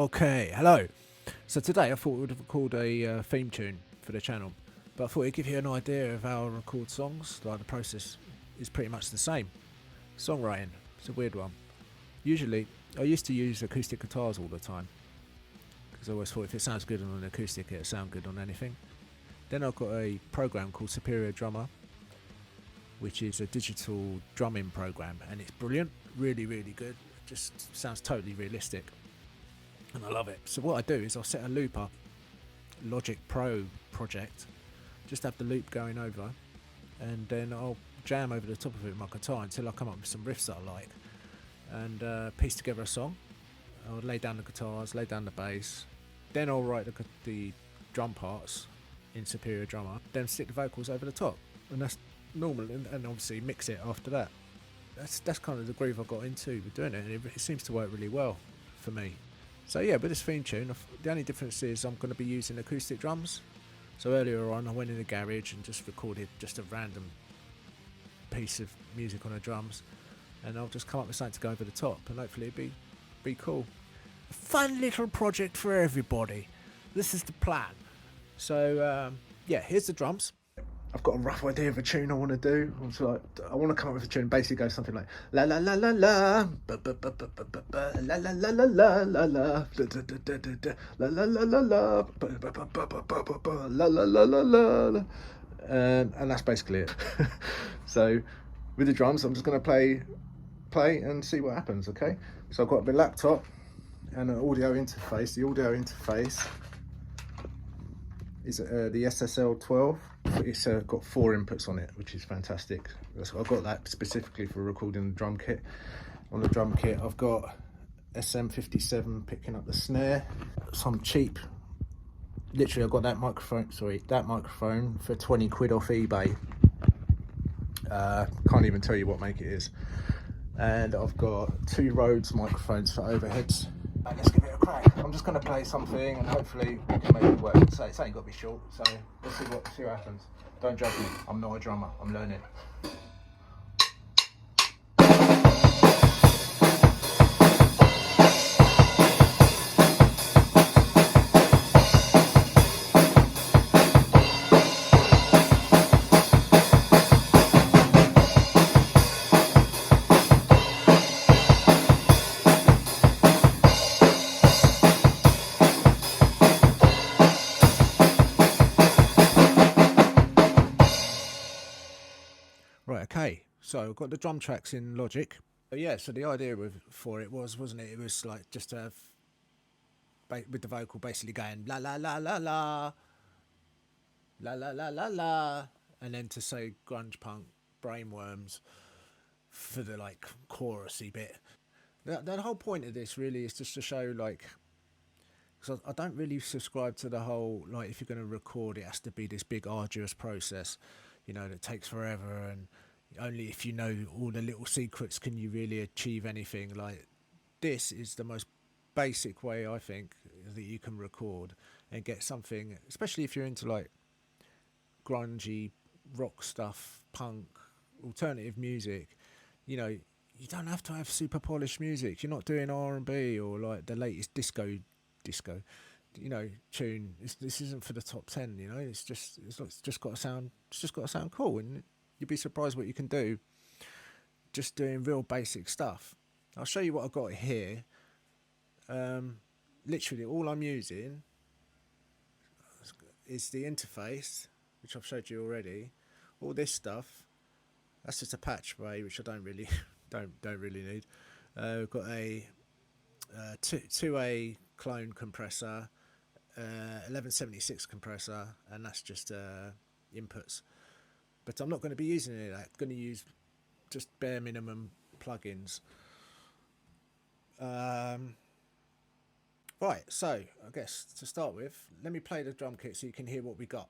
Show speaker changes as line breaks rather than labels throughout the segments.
Okay, hello. So today I thought we'd record a theme tune for the channel, but I thought it'd give you an idea of how I record songs. Like the process is pretty much the same. Songwriting, it's a weird one. Usually, I used to use acoustic guitars all the time because I always thought if it sounds good on an acoustic, it'll sound good on anything. Then I've got a program called Superior Drummer, which is a digital drumming program, and it's brilliant, really, really good. It just sounds totally realistic. And I love it. So what I do is I'll set a loop up, Logic Pro project, just have the loop going over, and then I'll jam over the top of it with my guitar until I come up with some riffs that I like, and piece together a song. I'll lay down the guitars, lay down the bass, then I'll write the drum parts in Superior Drummer, then stick the vocals over the top, and that's normal, and obviously mix it after that. That's kind of the groove I got into with doing it, and it seems to work really well for me. So yeah, with this theme tune, the only difference is I'm going to be using acoustic drums. So earlier on I went in the garage and just recorded just a random piece of music on the drums, and I'll just come up with something to go over the top, and hopefully it'll be cool. A fun little project for everybody. This is the plan. So yeah, here's the drums. I've got a rough idea of a tune I want to do. I want to come up with a tune. Basically, goes something like la la la la la, la la la la la la la, la la la la la la la, and that's basically it. So, with the drums, I'm just going to play and see what happens. Okay. So I've got my laptop and an audio interface. The audio interface is the SSL12. It's got 4 inputs on it, which is fantastic. I've got that specifically for recording the drum kit. On the drum kit, I've got SM57 picking up the snare. Some cheap, literally, I've got that microphone for 20 quid off eBay. Can't even tell you what make it is. And I've got 2 Rhodes microphones for overheads. Right, let's give it a crack. I'm just going to play something and hopefully we can make it work. So it's ain't got to be short, so let's see what happens. Don't judge me, I'm not a drummer, I'm learning. Right, okay, so I've got the drum tracks in Logic. Yeah, so the idea for it wasn't it? It was like just to have, with the vocal basically going la la la la la, la la la la la, and then to say grunge punk brainworms for the like chorusy bit. The whole point of this really is just to show, like, because I don't really subscribe to the whole, like, if you're going to record it has to be this big arduous process, you know, that takes forever, and only if you know all the little secrets can you really achieve anything. Like, this is the most basic way, I think, that you can record and get something, especially if you're into like grungy rock stuff, punk, alternative music. You know, you don't have to have super polished music. You're not doing R&B or like the latest disco, you know, tune. This isn't for the top 10. You know, it's just got to sound. It's just got to sound cool, and you'd be surprised what you can do just doing real basic stuff. I'll show you what I've got here. Literally, all I'm using is the interface, which I've showed you already. All this stuff, that's just a patch bay, which I don't really don't really need. We've got a 2A clone compressor, 1176 compressor, and that's just inputs. But I'm not going to be using any of that. I'm going to use just bare minimum plugins. Right, so I guess to start with, let me play the drum kit so you can hear what we got.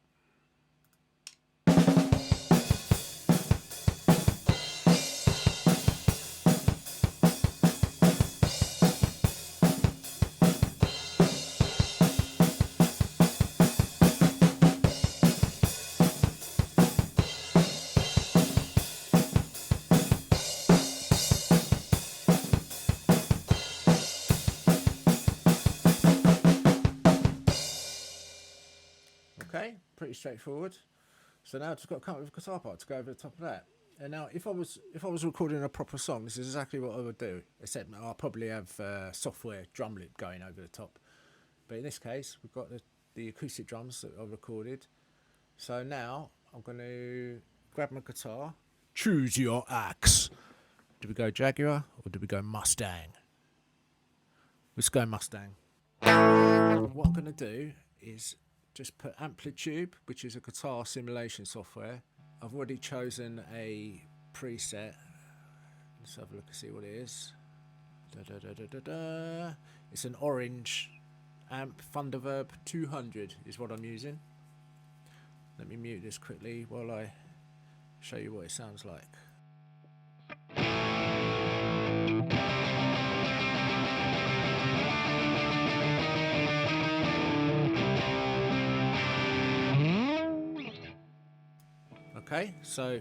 pretty straightforward. So now I've just got to come up with a guitar part to go over the top of that. And now if I was recording a proper song, this is exactly what I would do, except I'll probably have software drum loop going over the top. But in this case, we've got the acoustic drums that I recorded. So now I'm going to grab my guitar. Choose your axe. Do we go Jaguar or do we go Mustang? Let's go Mustang. What I'm going to do is just put Amplitude, which is a guitar simulation software. I've already chosen a preset. Let's have a look and see what it is. It's an orange amp, Thunderverb 200 is what I'm using. Let me mute this quickly while I show you what it sounds like. Okay, so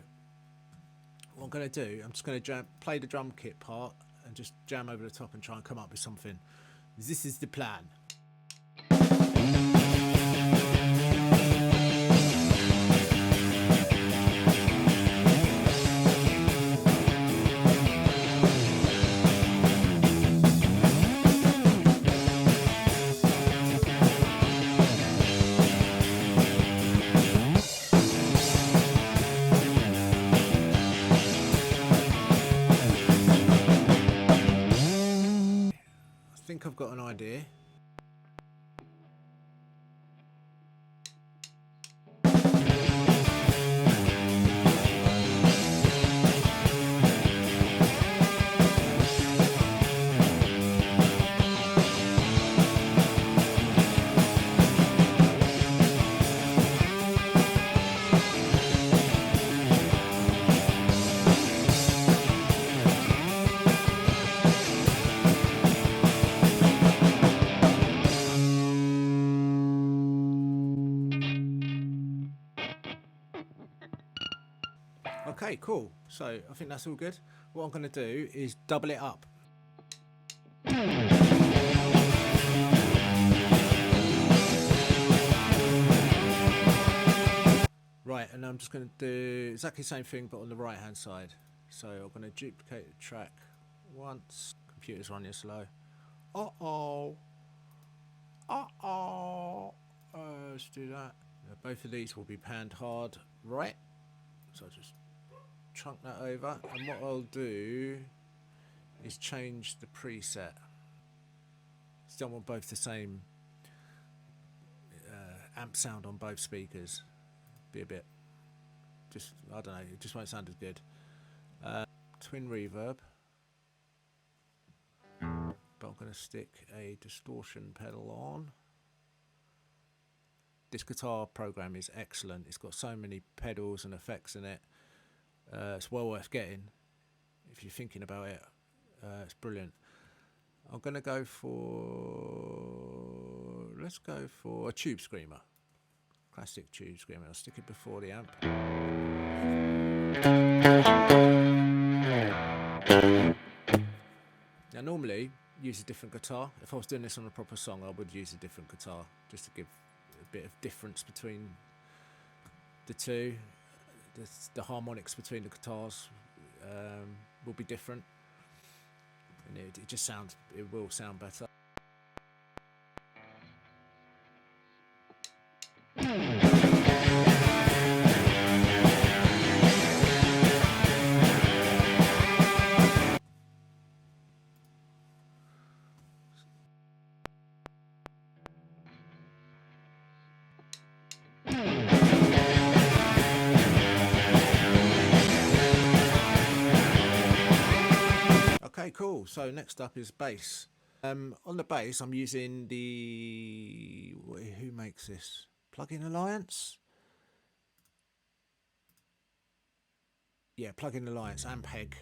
what I'm going to do, I'm just going to play the drum kit part and just jam over the top and try and come up with something. This is the plan. I think I've got an idea. Okay, cool. So I think that's all good. What I'm going to do is double it up. Right, and I'm just going to do exactly the same thing but on the right hand side. So I'm going to duplicate the track once. Computer's running slow. Let's do that. Both of these will be panned hard right. So I'll just chunk that over, and what I'll do is change the preset. Still want both the same amp sound on both speakers. Be a bit, just I don't know, it just won't sound as good. Twin reverb, but I'm going to stick a distortion pedal on. This guitar program is excellent. It's got so many pedals and effects in it. It's well worth getting if you're thinking about it. It's brilliant. I'm going to go for, let's go for a tube screamer. Classic tube screamer. I'll stick it before the amp. Now normally use a different guitar. If I was doing this on a proper song, I would use a different guitar just to give a bit of difference between the two. The harmonics between the guitars will be different, and it will sound better. Okay, cool. So next up is bass. On the bass, I'm using the, who makes this? Plugin Alliance? Yeah, Plugin Alliance, Ampeg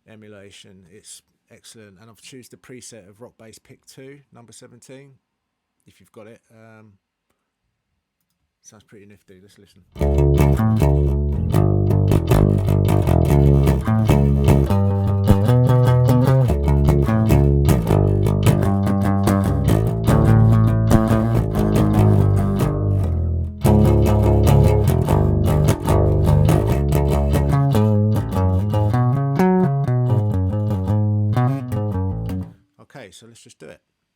emulation. It's excellent, and I've chosen the preset of Rock Bass Pick 2, number 17. If you've got it, sounds pretty nifty. Let's listen.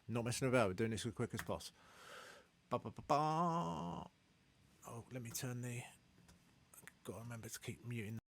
Not messing about. We're doing this as quick as possible. Ba, ba, ba, ba. Oh, let me turn the. Got to remember to keep muting.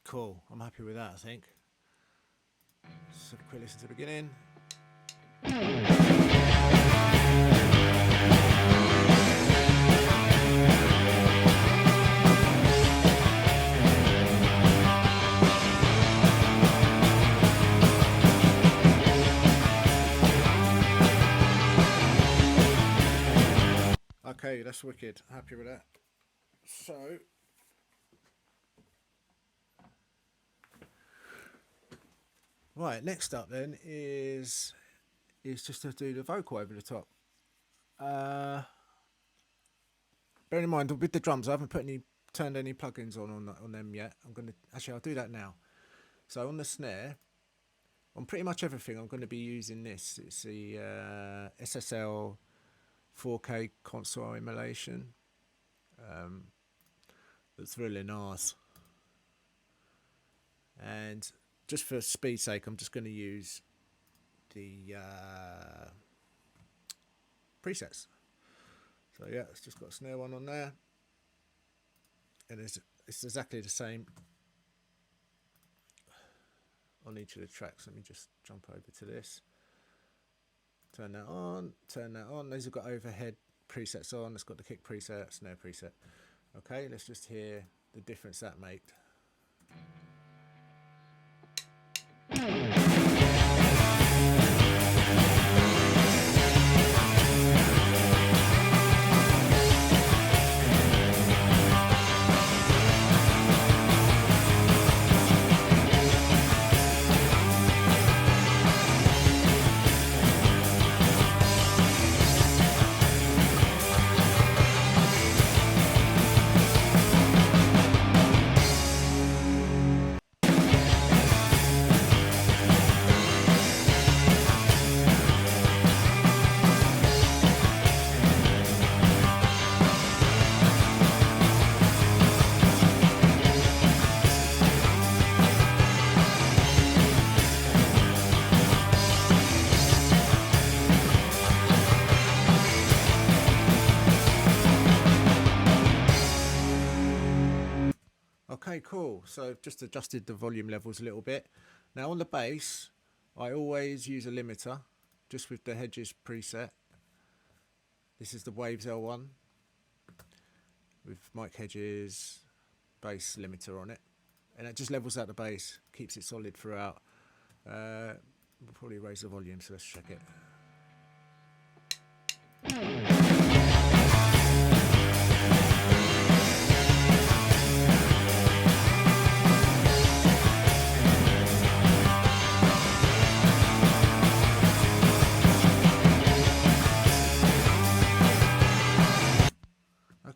Cool. I'm happy with that, I think. So quick listen to the beginning. Okay, that's wicked. Happy with that. So, right, next up then is just to do the vocal over the top. Bear in mind with the drums, I haven't turned any plugins on them yet. I'll do that now. So on the snare, on pretty much everything, I'm going to be using this. It's the SSL 4K console emulation. That's really nice. And just for speed's sake, I'm just going to use the presets. So yeah, it's just got a snare one on there, and it's exactly the same on each of the tracks. Let me just jump over to this. Turn that on. Turn that on. These have got overhead presets on. It's got the kick preset, snare preset. Okay, let's just hear the difference that made. Okay, cool. So just adjusted the volume levels a little bit. Now on the bass, I always use a limiter, just with the Hedges preset. This is the Waves L1 with Mike Hedges bass limiter on it, and it just levels out the bass, keeps it solid throughout. We'll probably raise the volume, so let's check it.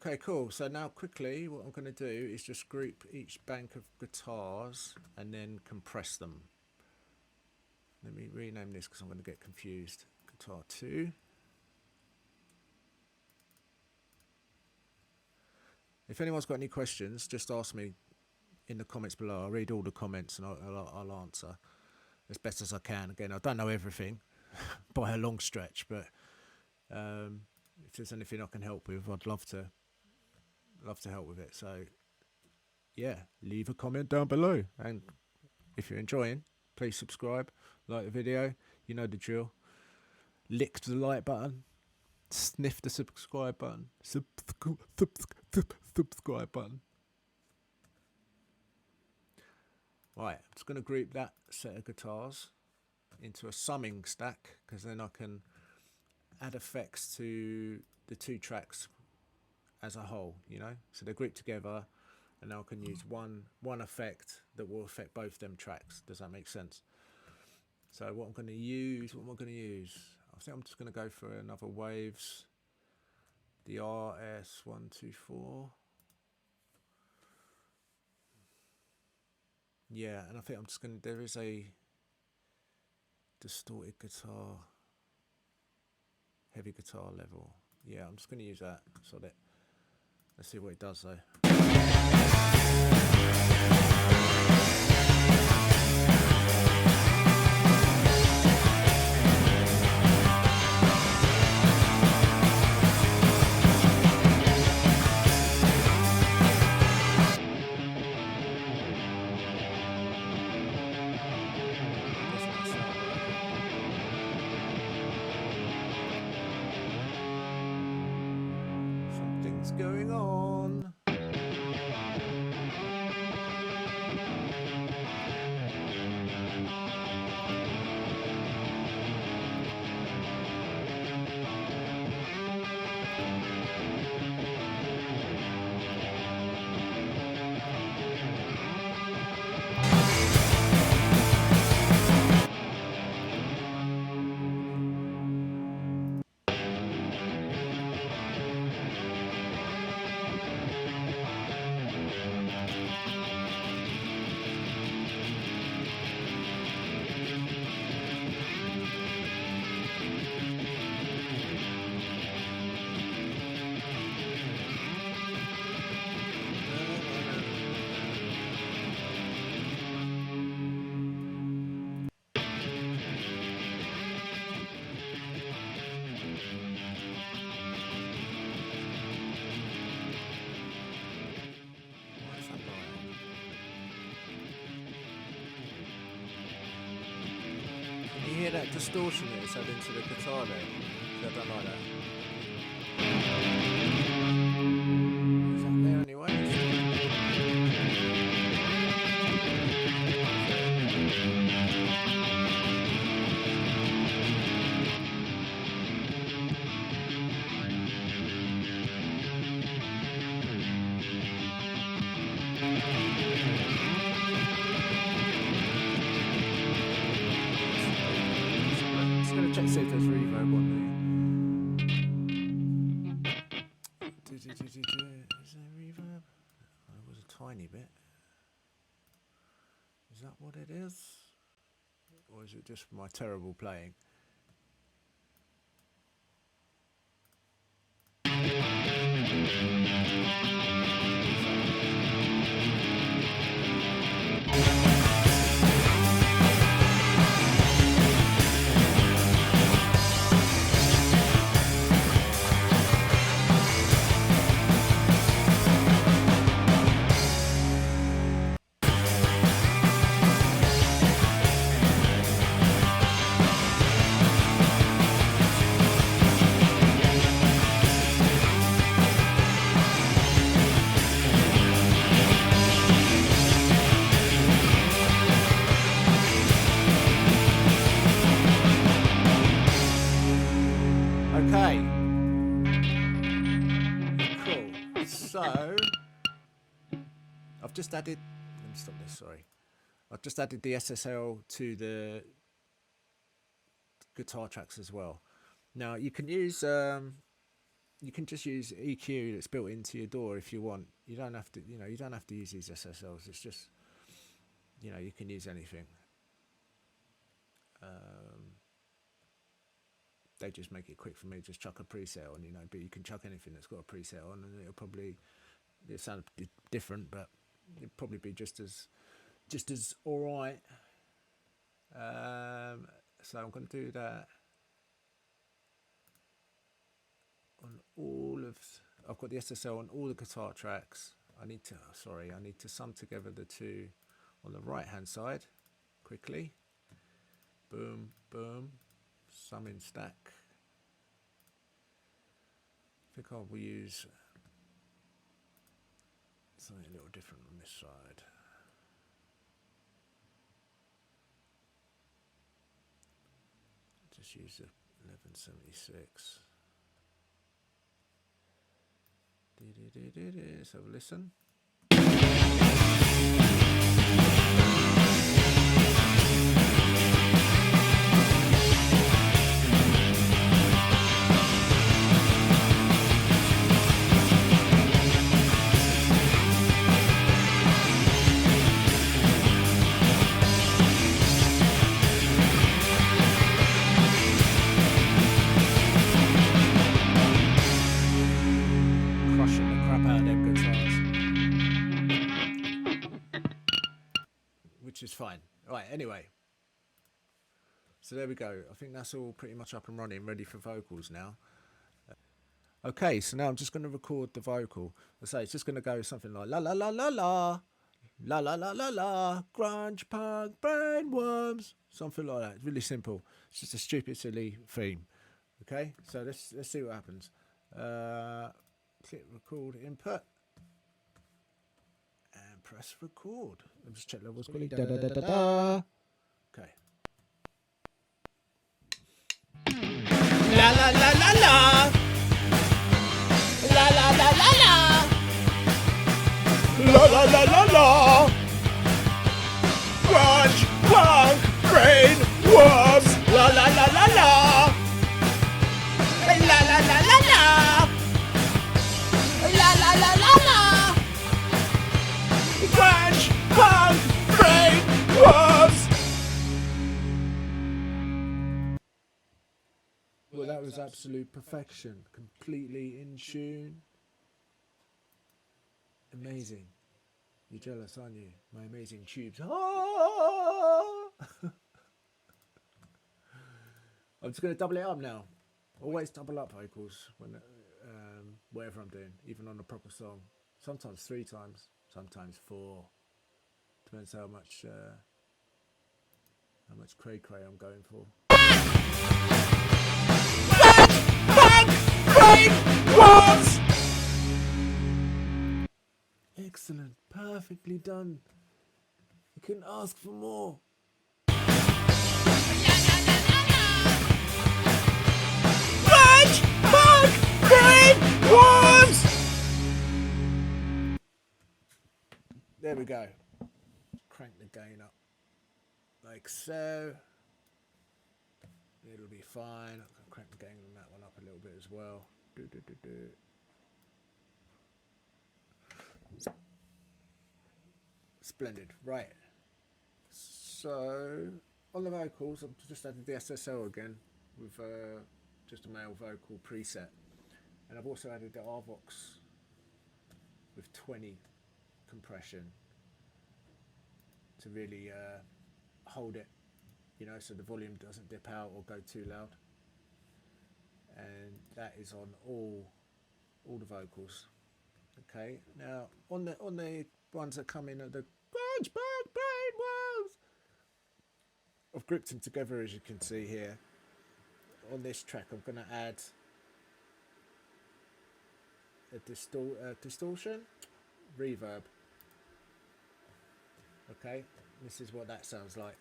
Okay, cool. So now quickly what I'm going to do is just group each bank of guitars and then compress them. Let me rename this because I'm going to get confused. Guitar 2. If anyone's got any questions, just ask me in the comments below. I'll read all the comments and I'll answer as best as I can. Again, I don't know everything by a long stretch, but If there's anything I can help with, I'd love to help with it. So yeah, leave a comment down below, and if you're enjoying, please subscribe, like the video. You know the drill. Lick the like button, sniff the subscribe button, subscribe button. Right, I'm just going to group that set of guitars into a summing stack, because then I can add effects to the two tracks as a whole, you know, so they're grouped together, and now I can use one effect that will affect both them tracks. Does that make sense? So what am I going to use? I think I'm just going to go for another Waves, the RS124. Yeah, and I think I'm just going to, there is a distorted guitar, heavy guitar level. Yeah, I'm just going to use that. So that, let's see what it does though. Something's going on. You hear that distortion that it's adding to the guitar there? I don't like that. Is that there anyway? Check see if there's reverb on there. Is there reverb? Oh, it was a tiny bit. Is that what it is? Or is it just my terrible playing? Okay. Cool. So I've just added, let me stop this, sorry. I've just added the SSL to the guitar tracks as well. Now you can use you can just use EQ that's built into your DAW if you want. You don't have to, you don't have to use these SSLs. It's just, you can use anything. They just make it quick for me. Just chuck a preset on, but you can chuck anything that's got a preset on, and it'll sound different, but it'll probably be just as all right. So I'm going to do that. I've got the SSL on all the guitar tracks. I need to sum together the two on the right hand side quickly. Boom, boom, sum in stack. I think I will use something a little different on this side. Just use the 1176. Let's have a listen. Crushing the crap out of them guitars, which is fine. Right, anyway, so there we go. I think that's all pretty much up and running, ready for vocals now. Okay, so now I'm just going to record the vocal. I say it's just going to go something like la la la la la, la la la la la, grunge punk brainworms, something like that. It's really simple. It's just a stupid silly theme. Okay, so let's see what happens. Click record input and press record. Let me just check levels quickly. Da, da, da, da, da. Okay. La la la la la. La la la la la. La la la la la. Grunge punk brain worms. La la la la la. La la la la la. La la la la la. Grunge punk brain worms. Well, that was absolute perfection. Completely in tune. Amazing. You're jealous, aren't you? My amazing tubes. Ah! I'm just going to double it up now. Always double up vocals when whatever I'm doing, even on a proper song. Sometimes 3 times, sometimes 4. Depends how much cray cray I'm going for. Excellent, perfectly done. You couldn't ask for more. There we go. Crank the gain up like so. It'll be fine. I can crank the gain on that one up a little bit as well. Splendid. Right. So on the vocals, I've just added the SSL again with just a male vocal preset, and I've also added the RVox with 20 compression to really hold it, you know, so the volume doesn't dip out or go too loud. And that is on all the vocals. Okay, now on the ones that come in at the grunge band brain worms, I've grouped them together as you can see here. On this track I'm going to add a distortion reverb. Okay, this is what that sounds like.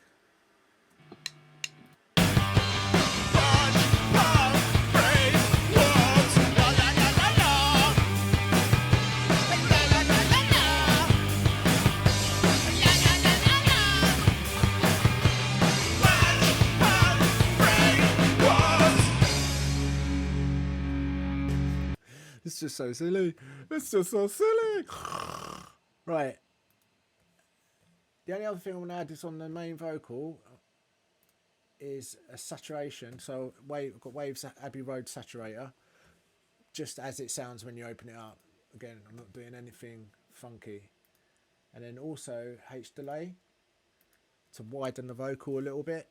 It's just so silly. It's just so silly. Right. The only other thing I'm going to add is on the main vocal is a saturation. So I've got Waves Abbey Road saturator, just as it sounds when you open it up. Again, I'm not doing anything funky. And then also H delay to widen the vocal a little bit.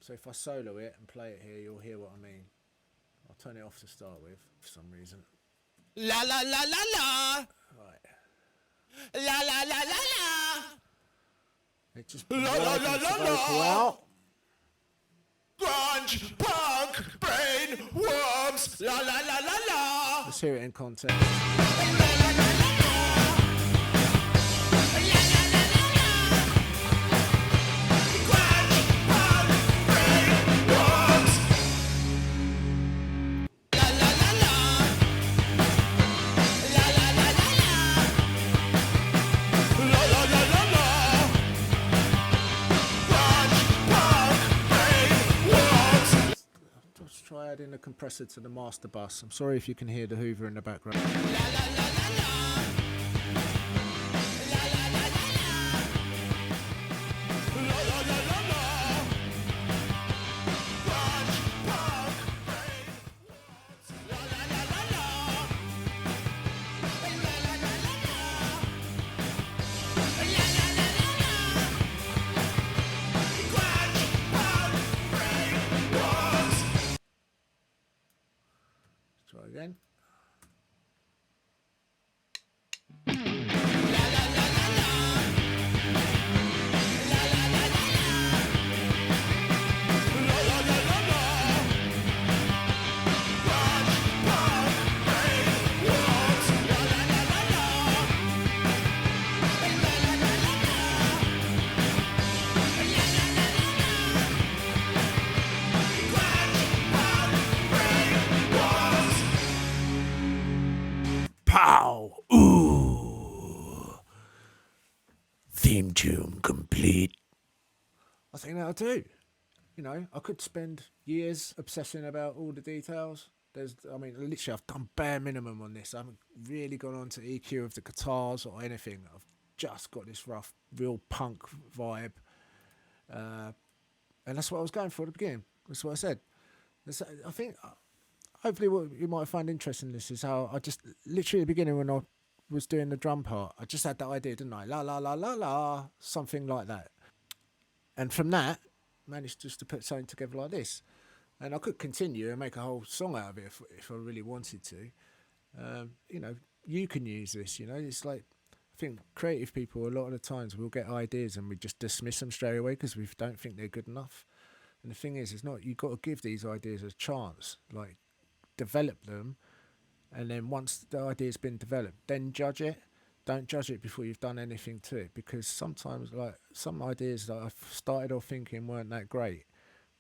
So if I solo it and play it here, you'll hear what I mean. I'll turn it off to start with for some reason.
La la la la la.
Right.
La la la la la.
It just
La la la
widens the
la
vocal
la.
out.
Grunge, punk, brain, worms. La la la la la.
Let's hear it in context. Let's try adding a compressor to the master bus. I'm sorry if you can hear the Hoover in the background. Try again. Pow! Ooh! Theme tune complete. I think that'll do. You know, I could spend years obsessing about all the details. Literally, I've done bare minimum on this. I haven't really gone on to EQ of the guitars or anything. I've just got this rough, real punk vibe. And that's what I was going for at the beginning. That's what I said. I think, hopefully, what you might find interesting in this is how I just, literally at the beginning when I was doing the drum part, I just had that idea, didn't I? La, la, la, la, la, something like that. And from that, managed just to put something together like this. And I could continue and make a whole song out of it if I really wanted to. You know, you can use this, you know. It's like, I think creative people, a lot of the times, we'll get ideas and we just dismiss them straight away because we don't think they're good enough. And the thing is, it's not, you've got to give these ideas a chance, like develop them. And then once the idea's been developed, then judge it. Don't judge it before you've done anything to it, because sometimes, like, some ideas that I've started off thinking weren't that great,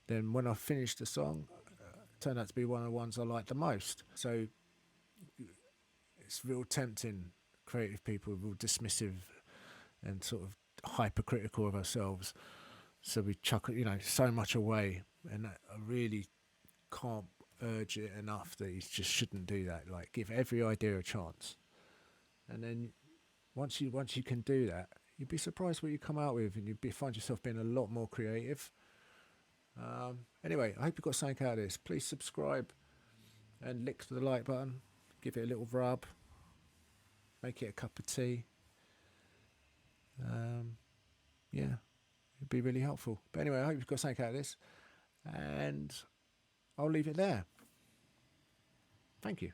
then when I finished the song, turned out to be one of the ones I liked the most. So it's real tempting, creative people, real dismissive and sort of hypercritical of ourselves. So we chuck, you know, so much away, and I really can't urge it enough that you just shouldn't do that. Like, give every idea a chance, and then once you can do that, you'd be surprised what you come out with, and find yourself being a lot more creative. Anyway, I hope you got something out of this. Please subscribe and lick the like button. Give it a little rub. Make it a cup of tea. Yeah, it'd be really helpful. But anyway, I hope you've got something out of this, and I'll leave it there. Thank you.